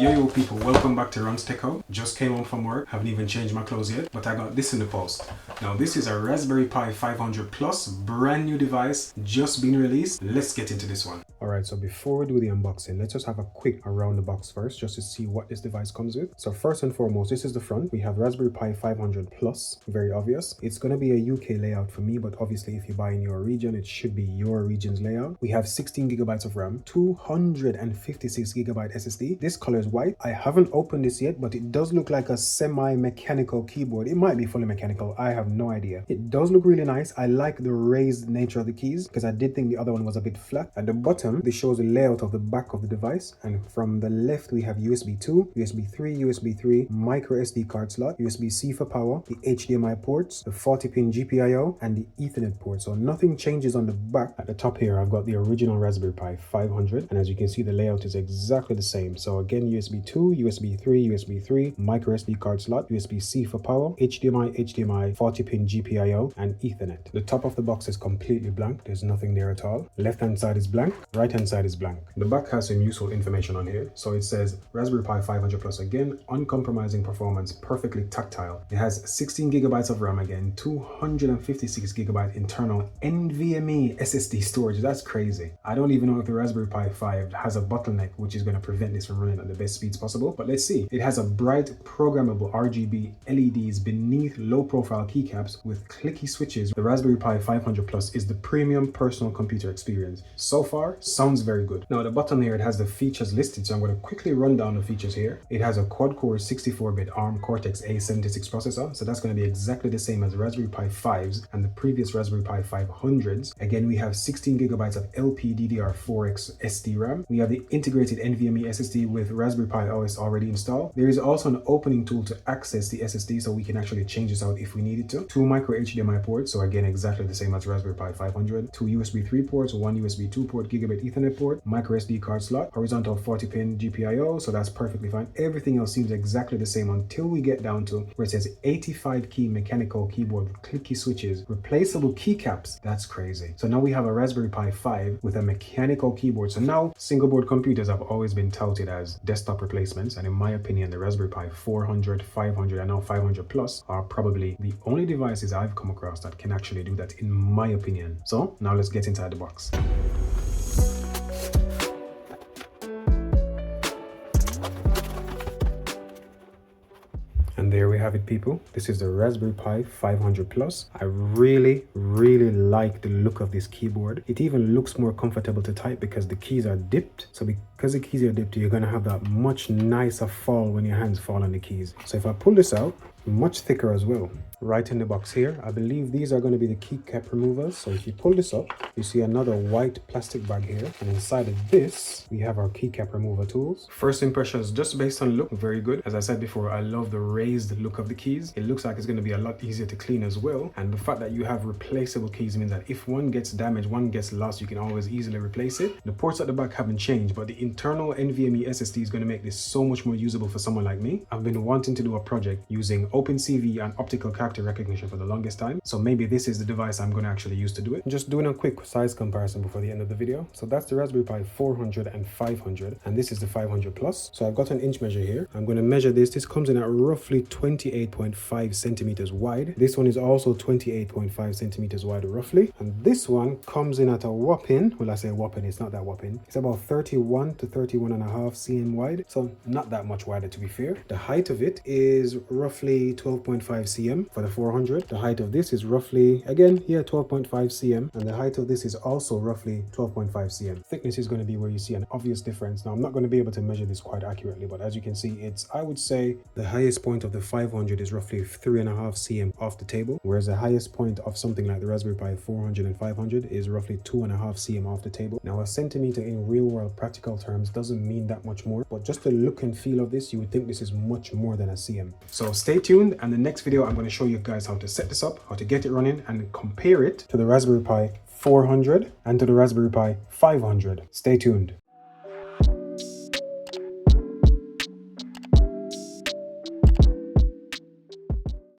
Yo people, welcome back to RonsTechHub. Just came home from work, haven't even changed my clothes yet, but I got this in the post. Now this is a Raspberry Pi 500 Plus, brand new device, just been released. Let's get into this one. Alright, so before we do the unboxing, let's just have a quick around the box first, just to see what this device comes with. So first and foremost, this is the front. We have Raspberry Pi 500 Plus, very obvious. It's going to be a UK layout for me, but obviously if you buy in your region, it should be your region's layout. We have 16 gigabytes of RAM, 256 gigabyte SSD. This color is white. I haven't opened this yet, but it does look like a semi-mechanical keyboard. It might be fully mechanical. I have no idea. It does look really nice. I like the raised nature of the keys because I did think the other one was a bit flat. At the bottom, this shows the layout of the back of the device. And from the left, we have USB 2, USB 3, USB 3, micro SD card slot, USB-C for power, the HDMI ports, the 40-pin GPIO, and the Ethernet port. So nothing changes on the back. At the top here, I've got the original Raspberry Pi 500. And as you can see, the layout is exactly the same. So again, USB 2, USB 3, USB 3, micro SD card slot, USB-C for power, HDMI, 40-pin GPIO, and Ethernet. The top of the box is completely blank. There's nothing there at all. Left-hand side is blank. Right-hand side is blank. The back has some useful information on here. So it says Raspberry Pi 500 Plus again, uncompromising performance, perfectly tactile. It has 16 gigabytes of RAM again, 256 gigabyte internal NVMe SSD storage. That's crazy. I don't even know if the Raspberry Pi 5 has a bottleneck which is going to prevent this from running at the best speeds possible, but let's see. It has a bright programmable RGB LEDs beneath low profile keycaps with clicky switches. The Raspberry Pi 500 Plus is the premium personal computer experience. So far, sounds very good. Now at the bottom here, it has the features listed, so I'm going to quickly run down the features here. It has a quad-core 64-bit ARM Cortex-A76 processor, so that's going to be exactly the same as the Raspberry Pi 5s and the previous Raspberry Pi 500s. Again, we have 16 gigabytes of LPDDR4X SD RAM. We have the integrated NVMe SSD with Raspberry Pi OS already installed. There is also an opening tool to access the SSD, so we can actually change this out if we needed to. 2 micro HDMI ports, so again exactly the same as Raspberry Pi 500. 2 USB 3 ports, 1 USB 2 port, gigabit Ethernet port, micro SD card slot, horizontal 40-pin GPIO, so that's perfectly fine. Everything else seems exactly the same until we get down to where it says 85 key mechanical keyboard with clicky switches, replaceable keycaps. That's crazy. So now we have a Raspberry Pi 5 with a mechanical keyboard. So now single board computers have always been touted as desktop replacements, and in my opinion, the Raspberry Pi 400, 500, and now 500 Plus are probably the only devices I've come across that can actually do that, in my opinion. So now let's get inside the box. And there we have it, people. This is the Raspberry Pi 500 Plus. I really like the look of this keyboard. It even looks more comfortable to type because the keys are dipped. So because the keys are dipped, you're going to have that much nicer fall when your hands fall on the keys. So if I pull this out, much thicker as well. Right in the box here, I believe these are going to be the keycap removers. So if you pull this up, you see another white plastic bag here, and inside of this we have our keycap remover tools. First impressions, just based on look, very good. As I said before, I love the raised look of the keys. It looks like it's going to be a lot easier to clean as well, and the fact that you have replaceable keys means that if one gets damaged, one gets lost, you can always easily replace it. The ports at the back haven't changed, but the internal NVMe SSD is going to make this so much more usable for someone like me. I've been wanting to do a project using OpenCV and optical character recognition for the longest time, so maybe this is the device I'm going to actually use to do it. Just doing a quick size comparison before the end of the video. So that's the Raspberry Pi 400 and 500, and this is the 500 Plus. So I've got an inch measure here. I'm going to measure this. This comes in at roughly 28.5 centimeters wide. This one is also 28.5 centimeters wide roughly, and this one comes in at a whopping, well, I say whopping, it's not that whopping, it's about 31 to 31.5 cm wide, so not that much wider to be fair. The height of it is roughly 12.5 cm for the 400. The height of this is roughly, again, yeah, 12.5 cm, and the height of this is also roughly 12.5 cm. Thickness is going to be where you see an obvious difference. Now I'm not going to be able to measure this quite accurately, but as you can see, it's, I would say the highest point of the 500 is roughly 3.5 cm off the table, whereas the highest point of something like the Raspberry Pi 400 and 500 is roughly 2.5 cm off the table. Now a centimeter in real world practical terms doesn't mean that much more, but just the look and feel of this, you would think this is much more than a cm. So stay tuned, and the next video I'm going to show you guys how to set this up, how to get it running, and compare it to the Raspberry Pi 400 and to the Raspberry Pi 500. Stay tuned.